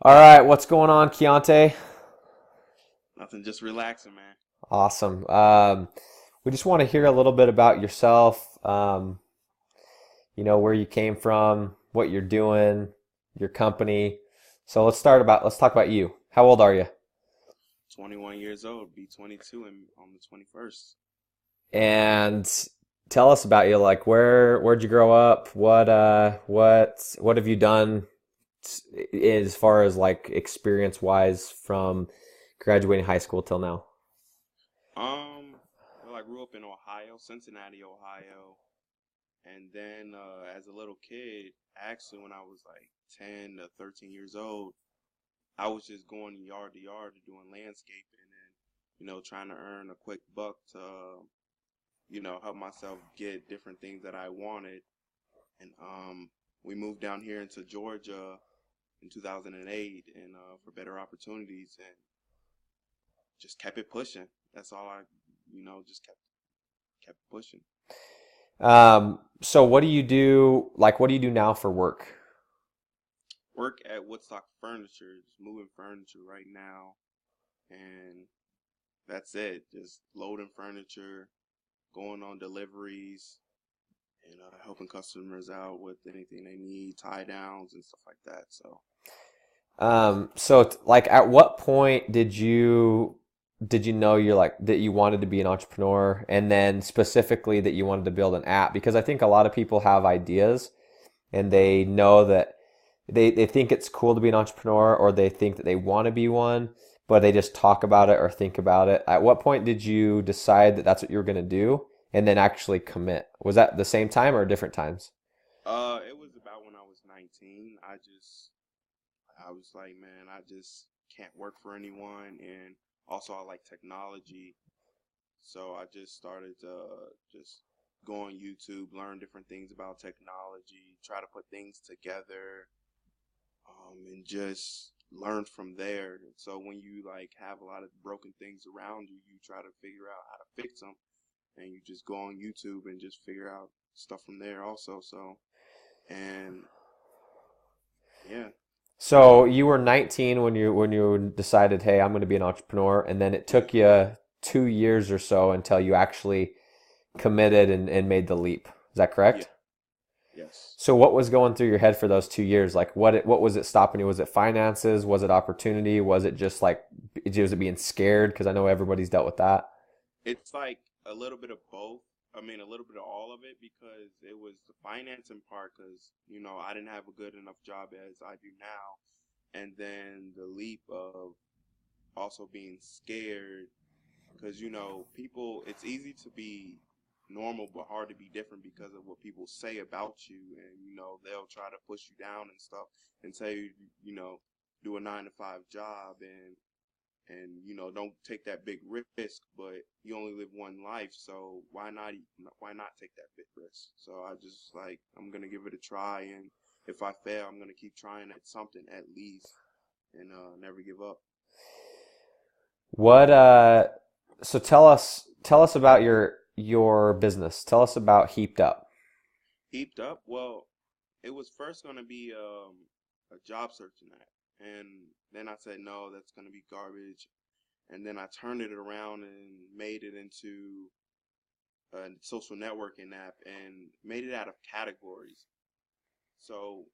All right, what's going on, Keontae? Nothing, just relaxing, man. Awesome. We just want to hear a little bit about yourself. Where you came from, what you're doing, your company. So let's talk about you. How old are you? 21 years old, be 22 on the 21st. And tell us about you. Like where'd you grow up? What have you done as far as like experience wise from graduating high school till now? Well, I grew up in Ohio, Cincinnati, Ohio, and then as a little kid, actually when I was like 10 to 13 years old, I was just going yard to yard doing landscaping and trying to earn a quick buck to help myself get different things that I wanted. And we moved down here into Georgia in 2008 and for better opportunities and just kept it pushing. That's all just kept pushing. So what do you do? Like, what do you do now for work? Work at Woodstock Furniture, just moving furniture right now, and that's it. Just loading furniture, going on deliveries, and helping customers out with anything they need, tie downs and stuff like that. So, Like, at what point did you know you're like that you wanted to be an entrepreneur, and then specifically that you wanted to build an app? Because I think a lot of people have ideas and they know that they think it's cool to be an entrepreneur, or they think that they want to be one, but they just talk about it or think about it. At what point did you decide that that's what you were going to do and then actually commit? Was that the same time or different times? it was about when I was 19. I was like, man, I just can't work for anyone, and also I like technology. So I just started to just go on YouTube, learn different things about technology, try to put things together, and just learn from there. So when you like have a lot of broken things around you, you try to figure out how to fix them, and you just go on YouTube and just figure out stuff from there also. So and yeah, So you were 19 when you decided, hey, I'm going to be an entrepreneur, and then it yeah, took you 2 years or so until you actually committed and made the leap. Is that yeah, correct? yes. So what was going through your head for those 2 years? Like what was it stopping you? Was it finances? Was it opportunity? Was it just like was it being scared? Because I know everybody's dealt with that. It's like a little bit of both. I mean, a little bit of all of it because it was the financing part because, I didn't have a good enough job as I do now. And then the leap of also being scared because, people, it's easy to be normal but hard to be different because of what people say about you. And, they'll try to push you down and stuff and tell you, you know, do a 9 to 5 job and don't take that big risk, but you only live one life, so why not take that big risk? So I just like I'm gonna give it a try, and if I fail, I'm gonna keep trying at something at least, and never give up. What so tell us about your business. Tell us about Heaped Up. Heaped up, well, it was first gonna be a job searching app, and then I said no, that's gonna be garbage, and then I turned it around and made it into a social networking app and made it out of categories. So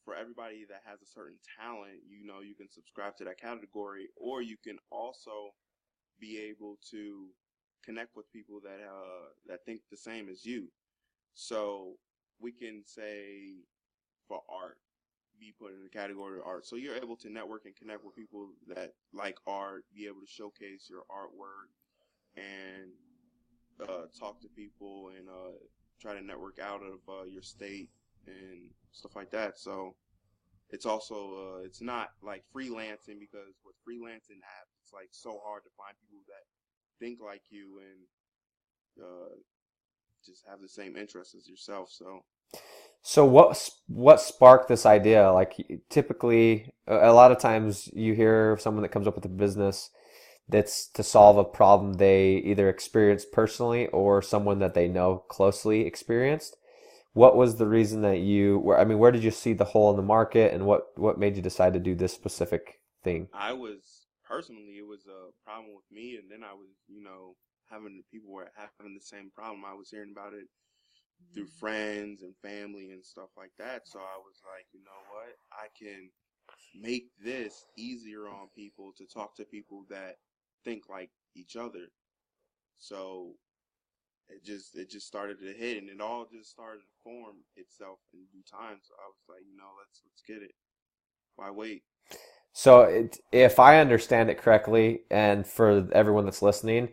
for everybody that has a certain talent, you can subscribe to that category, or you can also be able to connect with people that think the same as you. So we can say for art, be put in the category of art. So you're able to network and connect with people that like art, be able to showcase your artwork and talk to people and try to network out of your state and stuff like that. So it's also it's not like freelancing because with freelancing apps, it's like so hard to find people that think like you and just have the same interests as yourself. So So what sparked this idea? Like typically, a lot of times you hear someone that comes up with a business that's to solve a problem they either experienced personally or someone that they know closely experienced. what was the reason that you were, I mean, where did you see the hole in the market and what made you decide to do this specific thing? I was personally, it was a problem with me, and then I was, having people were having the same problem. I was hearing about it through friends and family and stuff like that. So I was like, you know what? I can make this easier on people to talk to people that think like each other. So it just started to hit, and it all just started to form itself in due time. So I was like, let's get it. Why wait? So if I understand it correctly, and for everyone that's listening,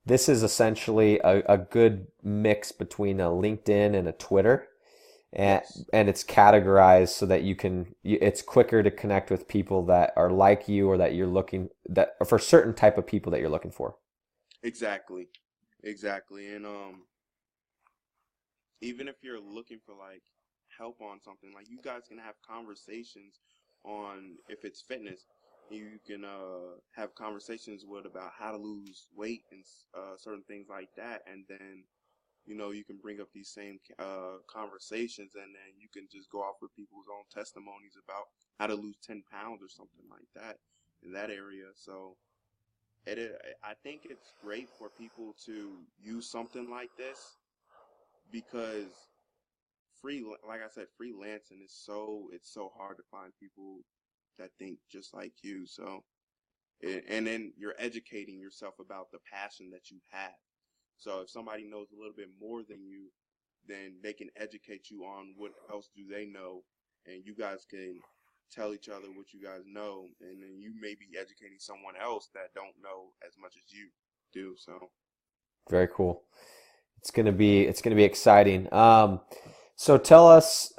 this is essentially a good mix between a LinkedIn and a Twitter, and Yes, and it's categorized so that it's quicker to connect with people that are like you or that you're looking that or for certain type of people that you're looking for. exactly, exactly. And even if you're looking for like help on something, like you guys can have conversations on if it's fitness. You can have conversations with about how to lose weight and certain things like that, and then you can bring up these same conversations, and then you can just go off with people's own testimonies about how to lose 10 pounds or something like that in that area. So I think it's great for people to use something like this because like I said, freelancing is it's so hard to find people that think just like you. So, and then you're educating yourself about the passion that you have. So if somebody knows a little bit more than you, then they can educate you on what else do they know, and you guys can tell each other what you guys know, and then you may be educating someone else that don't know as much as you do. So Very cool. It's gonna be exciting. So tell us.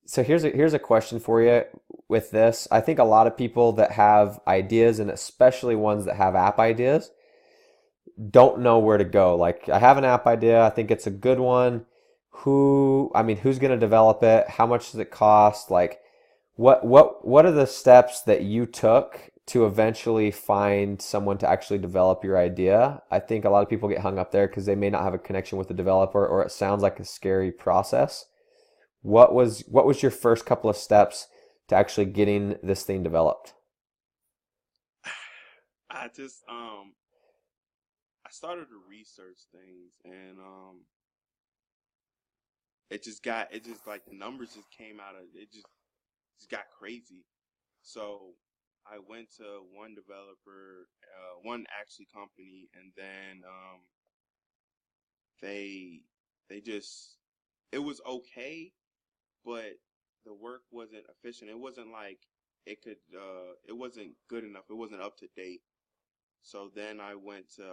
So here's a question for you with this. I think a lot of people that have ideas, and especially ones that have app ideas, don't know where to go. Like I have an app idea. I think it's a good one. I mean, who's going to develop it? How much does it cost? Like what are the steps that you took to eventually find someone to actually develop your idea? I think a lot of people get hung up there because they may not have a connection with the developer or it sounds like a scary process. What was your first couple of steps to actually getting this thing developed? I just I started to research things, and it just like the numbers just came out of it just got crazy. So I went to one developer, one actually company, and then they they just it was okay, but the work wasn't efficient. It wasn't like it wasn't good enough. It wasn't up to date. So then I went to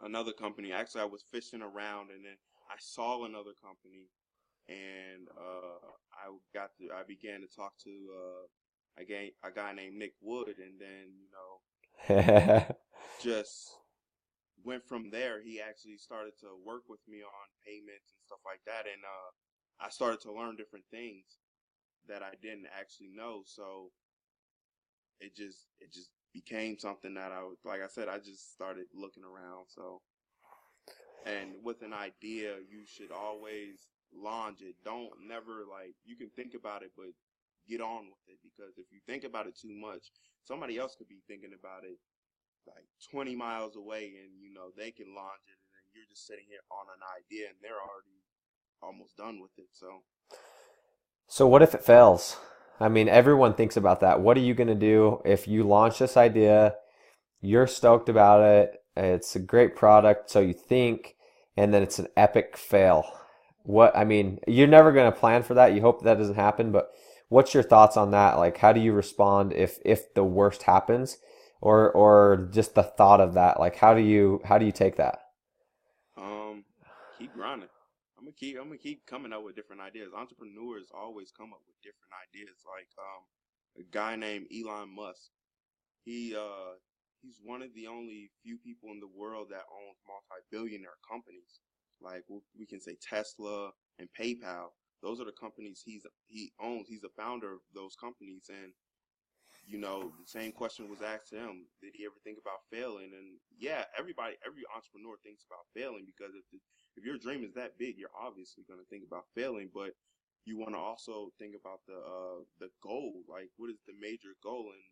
another company. Actually, I was fishing around, and then I saw another company, and I began to talk to a guy named Nick Wood, and then just went from there. He actually started to work with me on payments and stuff like that, and I started to learn different things that I didn't actually know. So it just became something that like I said, I just started looking around. So, and with an idea, you should always launch it. Don't never like you can think about it, but get on with it, because if you think about it too much, somebody else could be thinking about it like 20 miles away, and they can launch it, and then you're just sitting here on an idea, and they're already almost done with it. So So what if it fails? I mean, everyone thinks about that. What are you going to do if you launch this idea? You're stoked about it. It's a great product, so you think, and then it's an epic fail. I mean, you're never going to plan for that. You hope that doesn't happen, but what's your thoughts on that? Like, how do you respond if the worst happens, or just the thought of that? Like, how do you take that? um, keep grinding. I'm gonna keep coming up with different ideas. Entrepreneurs always come up with different ideas. Like a guy named Elon Musk. He he's one of the only few people in the world that owns multi-billionaire companies. Like we can say Tesla and PayPal. Those are the companies he owns. He's the founder of those companies, and the same question was asked to him. Did he ever think about failing? And yeah, every entrepreneur thinks about failing because if your dream is that big, you're obviously going to think about failing. But you want to also think about the goal. Like, what is the major goal? And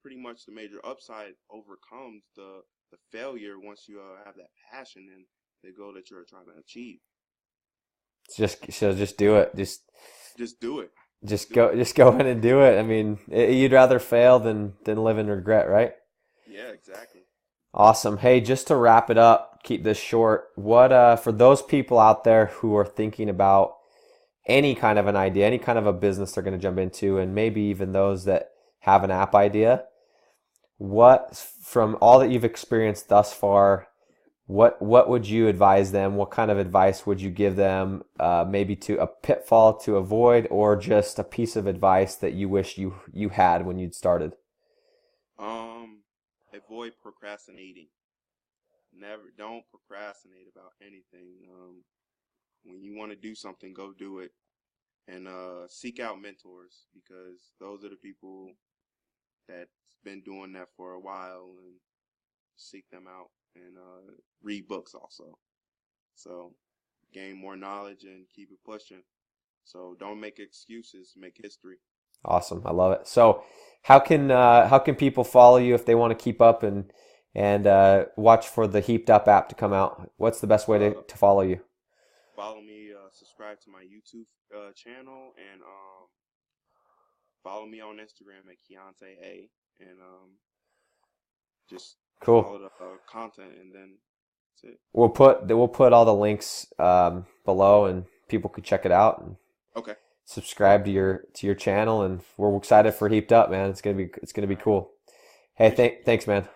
pretty much the major upside overcomes the failure once you have that passion and the goal that you're trying to achieve. Just do it. Just do it. Just Just do it. just go in and do it. I mean, you'd rather fail than live in regret, right? Yeah, exactly. Awesome. Hey, just to wrap it up, keep this short. What for those people out there who are thinking about any kind of an idea, any kind of a business they're going to jump into, and maybe even those that have an app idea, what from all that you've experienced thus far, what would you advise them? What kind of advice would you give them? Maybe to a pitfall to avoid, or just a piece of advice that you wish you had when you'd started? Um, Avoid procrastinating. Never, don't procrastinate about anything. When you want to do something, go do it, and seek out mentors because those are the people that's been doing that for a while, and seek them out and read books also. So gain more knowledge and keep it pushing. So don't make excuses, make history. Awesome. I love it. So how can people follow you if they want to keep up and watch for the Heaped Up app to come out? What's the best way Uh, to follow you? Follow me, subscribe to my YouTube channel, and follow me on Instagram at Keontae A, and just Cool. follow the content, and then that's it. We'll put all the links below, and people can check it out and Okay. subscribe to your channel. And we're excited for Heaped Up, man. It's gonna be All right. cool. Hey, Appreciate it. thanks, man.